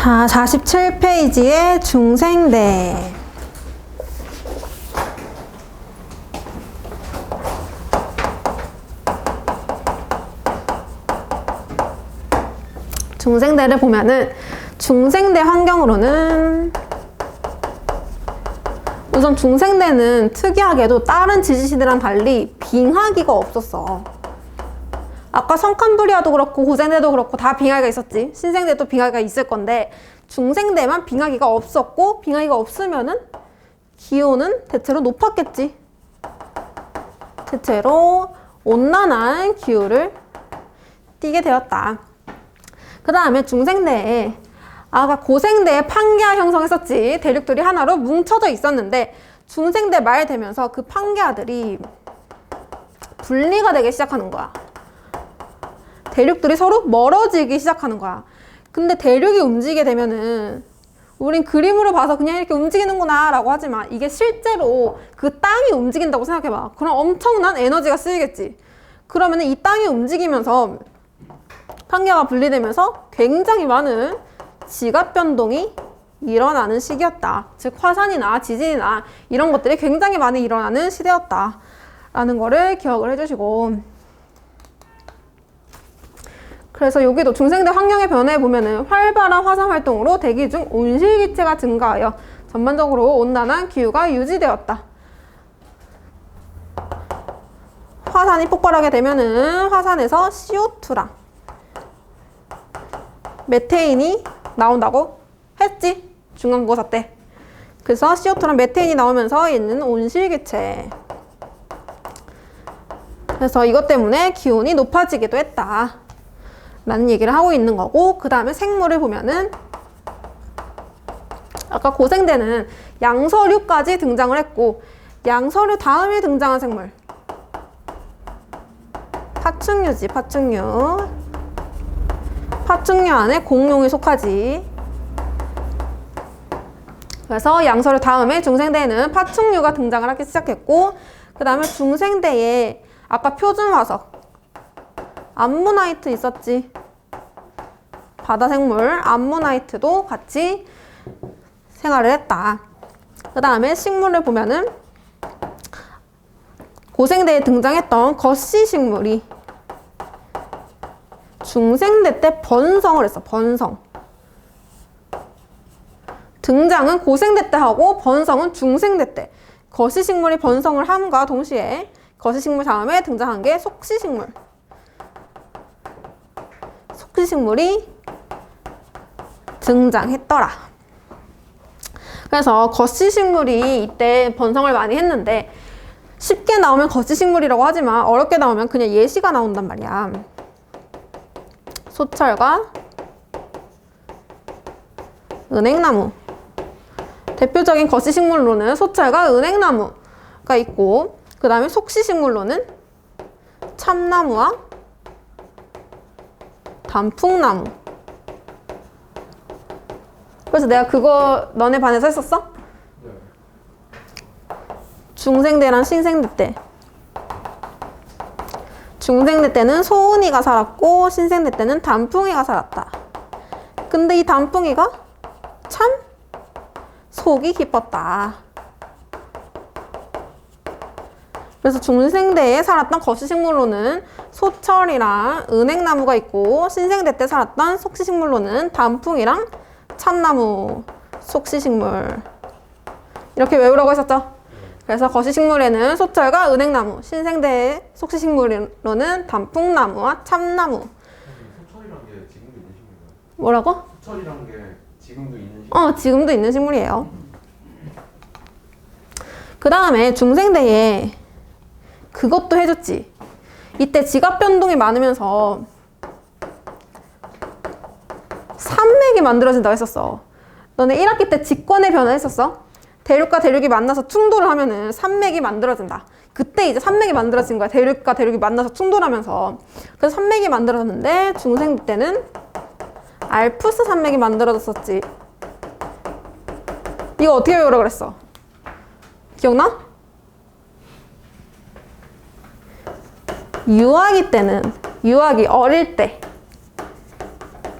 자, 47페이지의 중생대. 중생대를 보면은 중생대 환경으로는 우선 중생대는 특이하게도 다른 지지시대랑 달리 빙하기가 없었어. 아까 성칸부리아도 그렇고 고생대도 그렇고 다 빙하기가 있었지. 신생대도 빙하기가 있을 건데 중생대만 빙하기가 없었고, 빙하기가 없으면은 기온은 대체로 높았겠지. 대체로 온난한 기후를 띠게 되었다. 그 다음에 중생대에 아까 고생대에 판게아 형성했었지. 대륙들이 하나로 뭉쳐져 있었는데 중생대 말 되면서 그 판게아들이 분리가 되기 시작하는 거야. 대륙들이 서로 멀어지기 시작하는 거야. 근데 대륙이 움직이게 되면은 우린 그림으로 봐서 그냥 이렇게 움직이는구나 라고 하지만 이게 실제로 그 땅이 움직인다고 생각해봐. 그럼 엄청난 에너지가 쓰이겠지. 그러면은 이 땅이 움직이면서 판게아가 분리되면서 굉장히 많은 지각 변동이 일어나는 시기였다. 즉 화산이나 지진이나 이런 것들이 굉장히 많이 일어나는 시대였다 라는 거를 기억을 해주시고, 그래서 여기도 중생대 환경의 변화에 보면은 활발한 화산 활동으로 대기 중 온실기체가 증가하여 전반적으로 온난한 기후가 유지되었다. 화산이 폭발하게 되면은 화산에서 CO2랑 메테인이 나온다고 했지, 중간고사 때. 그래서 CO2랑 메테인이 나오면서 있는 온실기체. 그래서 이것 때문에 기온이 높아지기도 했다 라는 얘기를 하고 있는 거고, 그 다음에 생물을 보면은 아까 고생대는 양서류까지 등장을 했고, 양서류 다음에 등장한 생물 파충류지. 파충류 안에 공룡이 속하지. 그래서 양서류 다음에 중생대에는 파충류가 등장을 하기 시작했고, 그 다음에 중생대에 아까 표준화석 암모나이트 있었지. 바다생물 암모나이트도 같이 생활을 했다. 그 다음에 식물을 보면은 고생대에 등장했던 거시식물이 중생대 때 번성을 했어. 번성. 등장은 고생대 때 하고 번성은 중생대 때. 거시식물이 번성을 함과 동시에 거시식물 다음에 등장한 게 속시식물. 속시식물이 등장했더라. 그래서 거시식물이 이때 번성을 많이 했는데, 쉽게 나오면 거시식물이라고 하지만 어렵게 나오면 그냥 예시가 나온단 말이야. 소철과 은행나무. 대표적인 거시식물로는 소철과 은행나무가 있고, 그 다음에 속시식물로는 참나무와 단풍나무. 그래서 내가 그거 너네 반에서 했었어? 네. 중생대랑 신생대 때. 중생대 때는 소은이가 살았고 신생대 때는 단풍이가 살았다. 근데 이 단풍이가 참 속이 깊었다. 그래서 중생대에 살았던 거시식물로는 소철이랑 은행나무가 있고, 신생대 때 살았던 속시식물로는 단풍이랑 참나무, 속시식물. 이렇게 외우라고 했었죠. 그래서 거시식물에는 소철과 은행나무, 신생대의 속시식물로는 단풍나무와 참나무. 소철이란 게 지금도 있는 식물인가요? 뭐라고? 소철이란 게 지금도 있는 식물? 지금도 있는 식물이에요. 그 다음에 중생대에 그것도 해줬지. 이때 지각 변동이 많으면서 산맥이 만들어진다고 했었어. 너네 1학기 때 직권의 변화 했었어? 대륙과 대륙이 만나서 충돌을 하면은 산맥이 만들어진다. 그때 이제 산맥이 만들어진 거야. 대륙과 대륙이 만나서 충돌하면서. 그래서 산맥이 만들어졌는데 중생대 때는 알프스 산맥이 만들어졌었지. 이거 어떻게 외우라 그랬어? 기억나? 유아기 때는, 유아기 어릴 때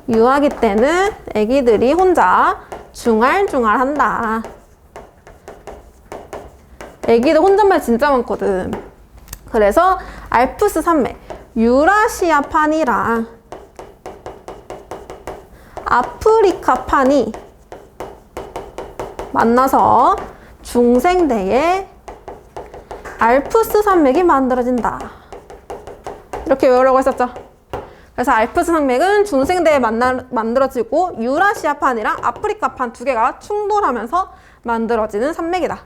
유아기 때는 애기들이 혼자 중얼중얼한다. 애기들 혼잣말 진짜 많거든. 그래서 알프스 산맥, 유라시아판이랑 아프리카판이 만나서 중생대에 알프스 산맥이 만들어진다. 이렇게 외우라고 했었죠. 그래서 알프스 산맥은 중생대에 만들어지고 유라시아판이랑 아프리카판 두 개가 충돌하면서 만들어지는 산맥이다.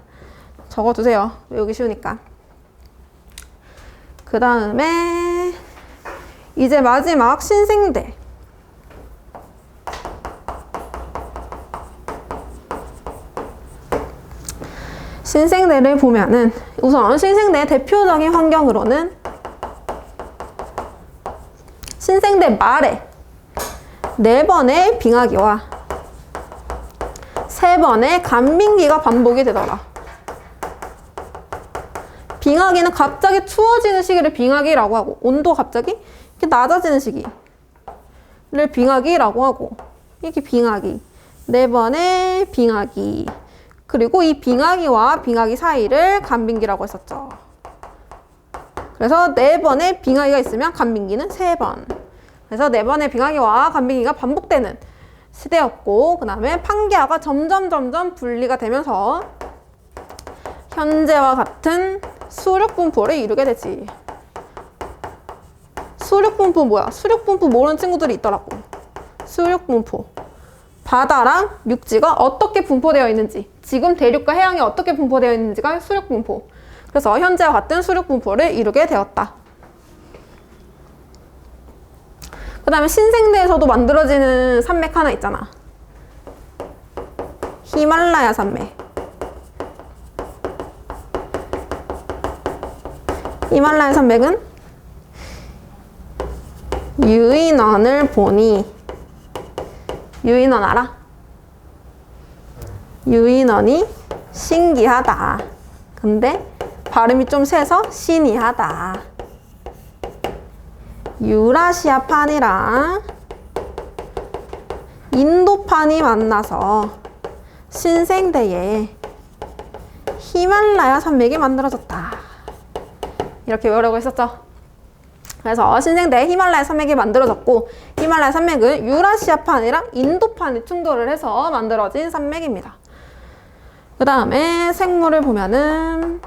적어두세요. 외우기 쉬우니까. 그 다음에 이제 마지막 신생대. 신생대를 보면은 우선 신생대의 대표적인 환경으로는 신생대 말에 4번의 빙하기와 3번의 간빙기가 반복이 되더라. 빙하기는 갑자기 추워지는 시기를 빙하기라고 하고, 온도 갑자기 이렇게 낮아지는 시기를 빙하기라고 하고, 이게 빙하기. 4번의 빙하기. 그리고 이 빙하기와 빙하기 사이를 간빙기라고 했었죠. 그래서 4번의 빙하기가 있으면 간빙기는 3번. 그래서 4번의 빙하기와 간빙기가 반복되는 시대였고, 그 다음에 판기하가 점점 분리가 되면서 현재와 같은 수륙분포를 이루게 되지. 수륙분포 뭐야? 수륙분포 모르는 친구들이 있더라고. 수륙분포. 바다랑 육지가 어떻게 분포되어 있는지, 지금 대륙과 해양이 어떻게 분포되어 있는지가 수륙분포. 그래서 현재와 같은 수륙분포를 이루게 되었다. 그 다음에 신생대에서도 만들어지는 산맥 하나 있잖아. 히말라야 산맥. 히말라야 산맥은 유인원을 보니, 유인원 알아? 유인원이 신기하다. 근데 발음이 좀 세서 신이하다. 유라시아판이랑 인도판이 만나서 신생대에 히말라야 산맥이 만들어졌다. 이렇게 외우려고 했었죠. 그래서 신생대에 히말라야 산맥이 만들어졌고, 히말라야 산맥은 유라시아판이랑 인도판이 충돌을 해서 만들어진 산맥입니다. 그 다음에 생물을 보면은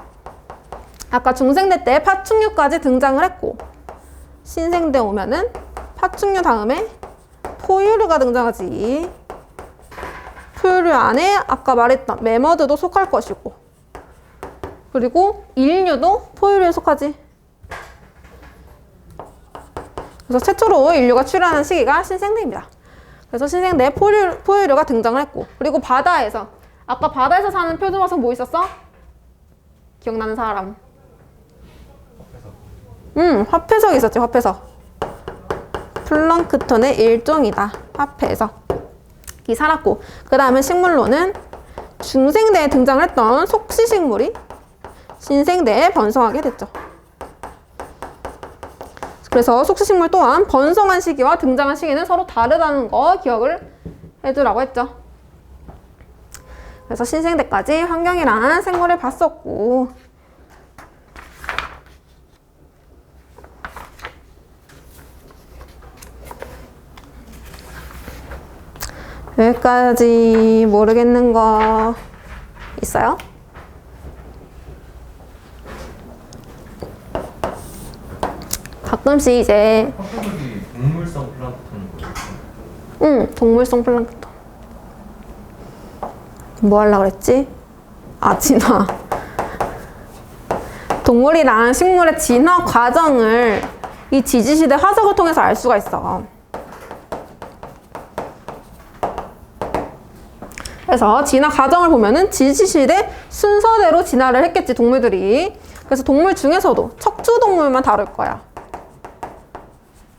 아까 중생대 때 파충류까지 등장을 했고, 신생대 오면은 파충류 다음에 포유류가 등장하지. 포유류 안에 아까 말했던 매머드도 속할 것이고, 그리고 인류도 포유류에 속하지. 그래서 최초로 인류가 출현한 시기가 신생대입니다. 그래서 신생대에 포유류가 등장을 했고, 그리고 바다에서, 아까 바다에서 사는 표준화석 뭐 있었어? 기억나는 사람? 화폐석이 있었지. 화폐석. 플랑크톤의 일종이다. 화폐석이 살았고, 그 다음에 식물로는 중생대에 등장을 했던 속시식물이 신생대에 번성하게 됐죠. 그래서 속시식물 또한 번성한 시기와 등장한 시기는 서로 다르다는 거 기억을 해두라고 했죠. 그래서 신생대까지 환경이란 생물을 봤었고, 여기까지 모르겠는 거 있어요? 가끔씩 이제 화폐석이 동물성 플랑크톤인 거예요? 응, 동물성 플랑크톤. 뭐 하려고 그랬지? 아, 진화. 동물이랑 식물의 진화 과정을 이 지지시대 화석을 통해서 알 수가 있어. 그래서 진화 과정을 보면은 지지시대 순서대로 진화를 했겠지, 동물들이. 그래서 동물 중에서도 척추동물만 다룰 거야.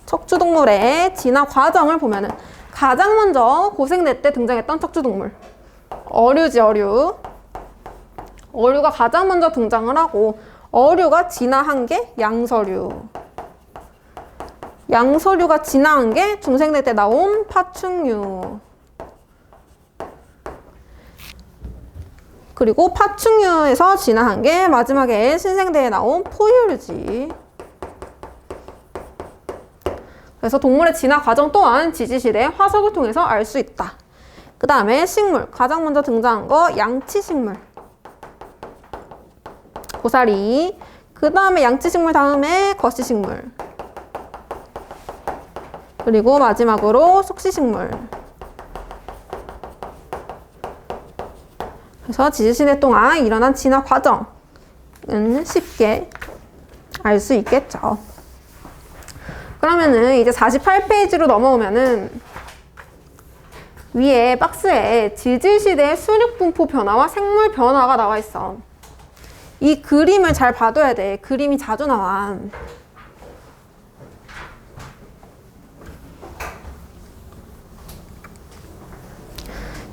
척추동물의 진화 과정을 보면은 가장 먼저 고생대 때 등장했던 척추동물. 어류지, 어류. 어류가 가장 먼저 등장을 하고, 어류가 진화한 게 양서류. 양서류가 진화한 게 중생대 때 나온 파충류. 그리고 파충류에서 진화한 게 마지막에 신생대에 나온 포유류지. 그래서 동물의 진화 과정 또한 지지시대 화석을 통해서 알 수 있다. 그 다음에 식물. 가장 먼저 등장한 거 양치식물. 고사리. 그 다음에 양치식물 다음에 거시식물. 그리고 마지막으로 속시식물. 그래서 지지시대 동안 일어난 진화 과정은 쉽게 알 수 있겠죠. 그러면은 이제 48페이지로 넘어오면은 위에 박스에 지질시대의 수륙분포 변화와 생물 변화가 나와 있어. 이 그림을 잘 봐둬야 돼. 그림이 자주 나와.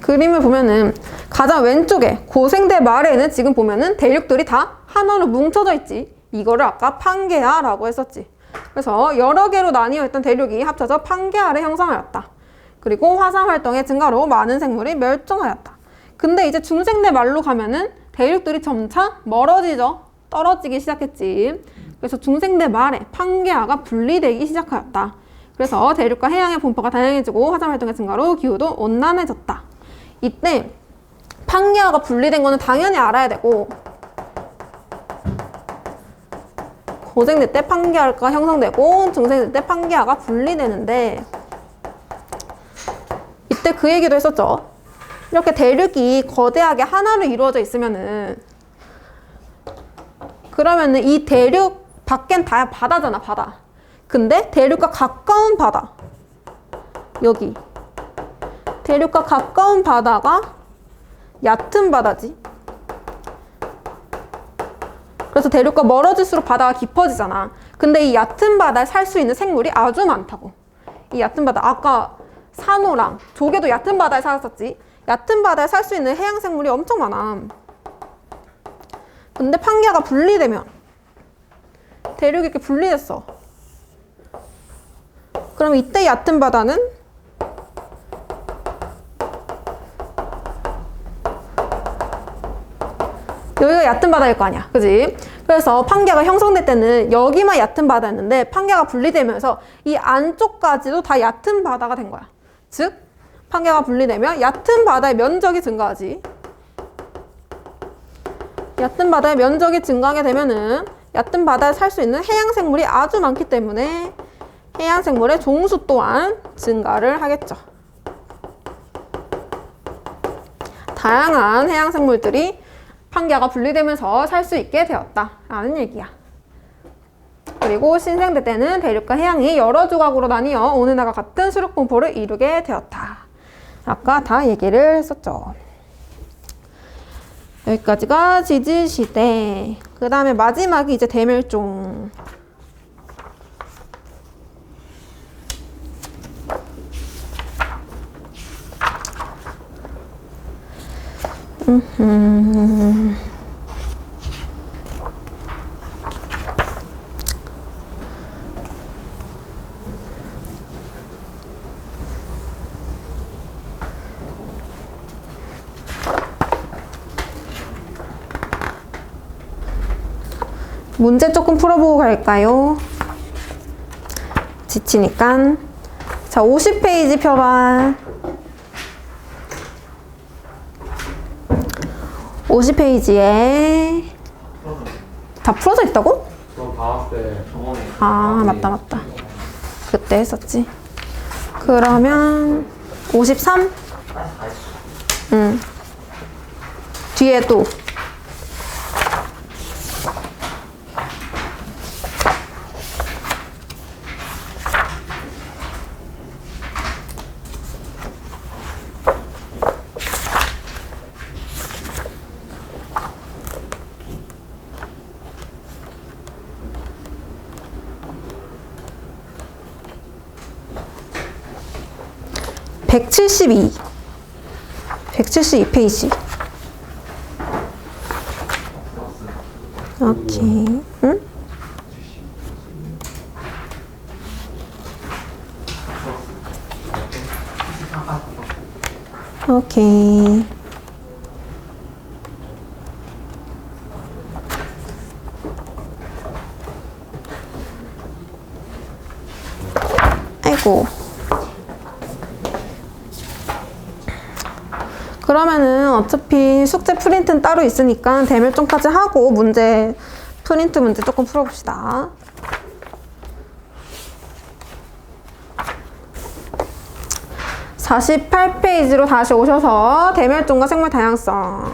그림을 보면은 가장 왼쪽에 고생대 말에는 지금 보면은 대륙들이 다 하나로 뭉쳐져 있지. 이거를 아까 판게아라고 했었지. 그래서 여러 개로 나뉘어 있던 대륙이 합쳐져 판게아를 형성하였다. 그리고 화산 활동의 증가로 많은 생물이 멸종하였다. 근데 이제 중생대 말로 가면은 대륙들이 점차 멀어지죠. 떨어지기 시작했지. 그래서 중생대 말에 판게아가 분리되기 시작하였다. 그래서 대륙과 해양의 분포가 다양해지고 화산 활동의 증가로 기후도 온난해졌다. 이때 판게아가 분리된 거는 당연히 알아야 되고, 고생대 때 판게아가 형성되고 중생대 때 판게아가 분리되는데, 이때 그 얘기도 했었죠. 이렇게 대륙이 거대하게 하나로 이루어져 있으면은, 그러면은 이 대륙 밖엔 다 바다잖아, 바다. 근데 대륙과 가까운 바다, 여기 대륙과 가까운 바다가 얕은 바다지. 그래서 대륙과 멀어질수록 바다가 깊어지잖아. 근데 이 얕은 바다에 살 수 있는 생물이 아주 많다고. 이 얕은 바다, 아까 산호랑 조개도 얕은 바다에 살았었지. 얕은 바다에 살 수 있는 해양 생물이 엄청 많아. 근데 판게아가 분리되면, 대륙이 이렇게 분리됐어. 그럼 이때 얕은 바다는 여기가 얕은 바다일 거 아니야, 그지? 그래서 판게아가 형성될 때는 여기만 얕은 바다였는데 판게아가 분리되면서 이 안쪽까지도 다 얕은 바다가 된 거야. 즉 판게아가 분리되면 얕은 바다의 면적이 증가하지. 얕은 바다의 면적이 증가하게 되면은 얕은 바다에 살 수 있는 해양 생물이 아주 많기 때문에 해양 생물의 종수 또한 증가를 하겠죠. 다양한 해양 생물들이 판게아가 분리되면서 살 수 있게 되었다라는 얘기야. 그리고 신생대 때는 대륙과 해양이 여러 조각으로 나뉘어 오늘날과 같은 수륙분포를 이루게 되었다. 아까 다 얘기를 했었죠. 여기까지가 지질시대. 그 다음에 마지막이 이제 대멸종. 문제 조금 풀어보고 갈까요? 지치니까. 자, 50페이지 펴봐. 50페이지에 다 풀어져 있다고? 저 방학 때 저번에 아, 맞다. 그때 했었지. 그러면 53? 응. 뒤에 또 (172) 172페이지. 오케이. 응? 오케이. 아이고. 그러면은 어차피 숙제 프린트는 따로 있으니까 대멸종까지 하고 프린트 문제 조금 풀어봅시다. (48페이지로) 다시 오셔서 대멸종과 생물 다양성.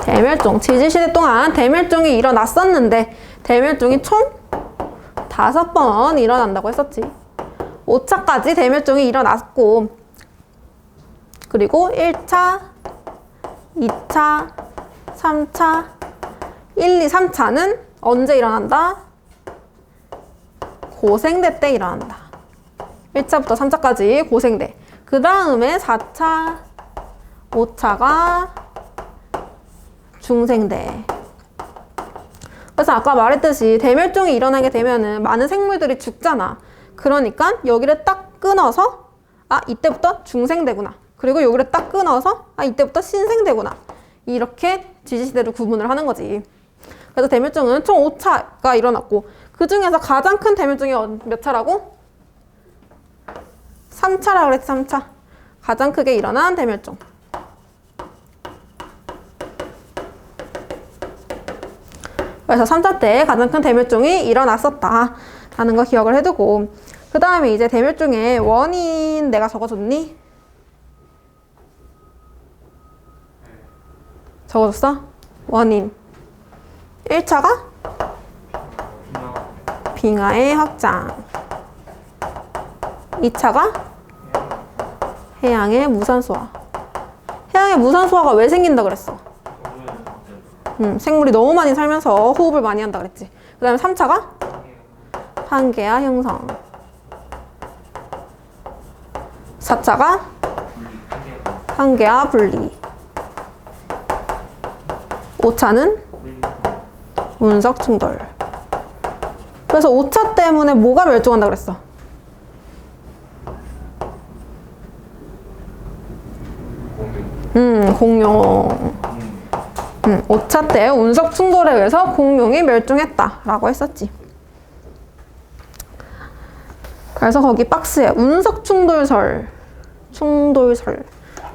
대멸종, 지질시대 동안 대멸종이 일어났었는데 대멸종이 총 5번 일어난다고 했었지. 5차까지 대멸종이 일어났고, 그리고 1차, 2차, 3차, 1, 2, 3차는 언제 일어난다? 고생대 때 일어난다. 1차부터 3차까지 고생대. 그 다음에 4차, 5차가 중생대. 그래서 아까 말했듯이 대멸종이 일어나게 되면은 많은 생물들이 죽잖아. 그러니까 여기를 딱 끊어서 이때부터 중생대구나. 그리고 여기를 딱 끊어서 이때부터 신생대구나. 이렇게 지지시대로 구분을 하는 거지. 그래서 대멸종은 총 5차가 일어났고, 그 중에서 가장 큰 대멸종이 몇 차라고? 3차라고 그랬지. 3차. 가장 크게 일어난 대멸종. 그래서 3차 때 가장 큰 대멸종이 일어났었다 라는 거 기억을 해두고, 그 다음에 이제 대멸종의 원인 내가 적어줬니? 적어줬어? 원인 1차가 빙하의 확장, 2차가 해양의 무산소화. 해양의 무산소화가 왜 생긴다 그랬어? 생물이 너무 많이 살면서 호흡을 많이 한다 그랬지. 그 다음에 3차가 판게아 형성, 4차가 판게아 분리, 5차는 운석 충돌. 그래서 5차 때문에 뭐가 멸종한다 그랬어? 공룡. 5차 때 운석 충돌에 의해서 공룡이 멸종했다라고 했었지. 그래서 거기 박스에 운석 충돌설.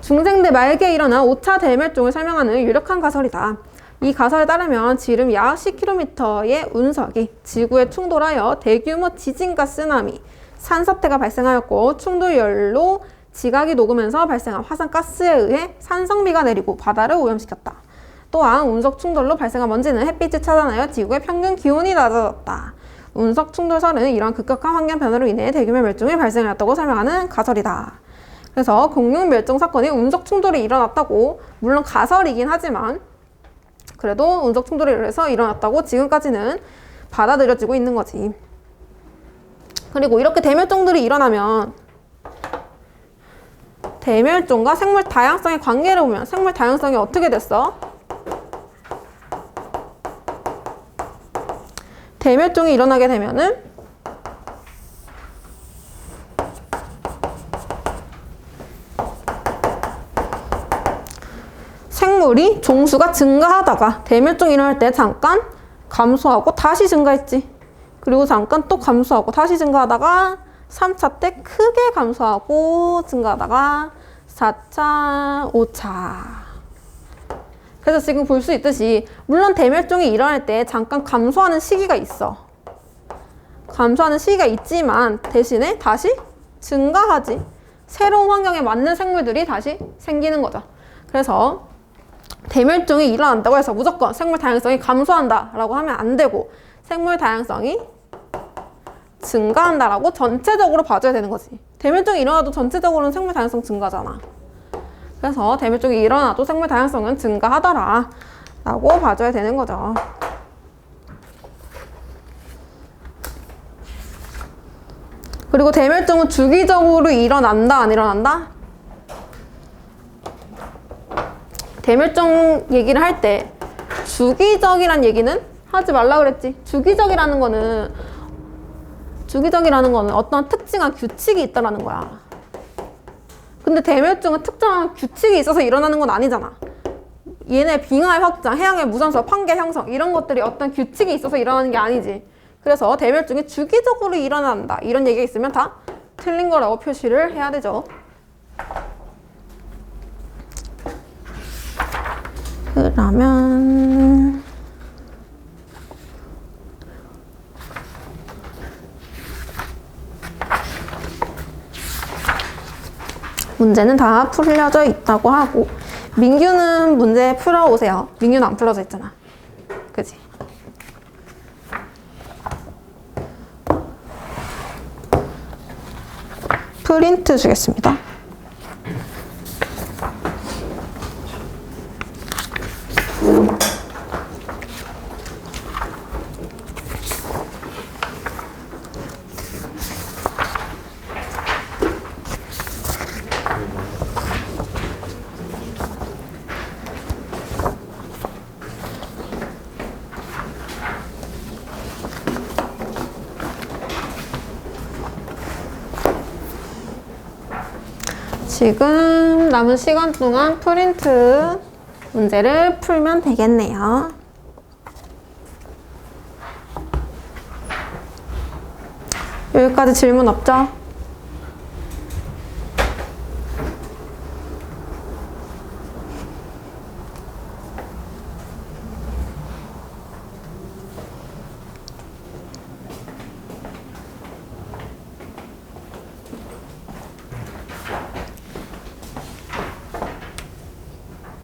중생대 말기에 일어난 5차 대멸종을 설명하는 유력한 가설이다. 이 가설에 따르면 지름 약 10km의 운석이 지구에 충돌하여 대규모 지진과 쓰나미, 산사태가 발생하였고, 충돌열로 지각이 녹으면서 발생한 화산가스에 의해 산성비가 내리고 바다를 오염시켰다. 또한 운석 충돌로 발생한 먼지는 햇빛을 차단하여 지구의 평균 기온이 낮아졌다. 운석 충돌설은 이러한 급격한 환경 변화로 인해 대규모 멸종이 발생하였다고 설명하는 가설이다. 그래서 공룡 멸종 사건이 운석 충돌이 일어났다고, 물론 가설이긴 하지만 그래도 운석 충돌에 의해서 일어났다고 지금까지는 받아들여지고 있는 거지. 그리고 이렇게 대멸종들이 일어나면 대멸종과 생물 다양성의 관계를 보면 생물 다양성이 어떻게 됐어? 대멸종이 일어나게 되면은 생물이 종수가 증가하다가 대멸종이 일어날 때 잠깐 감소하고 다시 증가했지. 그리고 잠깐 또 감소하고 다시 증가하다가 3차 때 크게 감소하고 증가하다가 4차, 5차. 그래서 지금 볼 수 있듯이 물론 대멸종이 일어날 때 잠깐 감소하는 시기가 있어. 감소하는 시기가 있지만 대신에 다시 증가하지. 새로운 환경에 맞는 생물들이 다시 생기는 거죠. 그래서 대멸종이 일어난다고 해서 무조건 생물 다양성이 감소한다 라고 하면 안 되고, 생물 다양성이 증가한다라고 전체적으로 봐줘야 되는 거지. 대멸종이 일어나도 전체적으로는 생물 다양성 증가잖아. 그래서 대멸종이 일어나도 생물 다양성은 증가하더라 라고 봐줘야 되는 거죠. 그리고 대멸종은 주기적으로 일어난다, 안 일어난다? 대멸종 얘기를 할 때 주기적이란 얘기는 하지 말라 그랬지. 주기적이라는 거는 어떤 특징한 규칙이 있다라는 거야. 근데 대멸종은 특정한 규칙이 있어서 일어나는 건 아니잖아. 얘네 빙하의 확장, 해양의 무선서, 판개 형성 이런 것들이 어떤 규칙이 있어서 일어나는 게 아니지. 그래서 대멸종이 주기적으로 일어난다. 이런 얘기가 있으면 다 틀린 거라고 표시를 해야 되죠. 그러면 문제는 다 풀려져 있다고 하고 민규는 문제 풀어오세요. 민규는 안 풀어져 있잖아. 그지? 프린트 주겠습니다. 지금 남은 시간 동안 프린트 문제를 풀면 되겠네요. 여기까지 질문 없죠?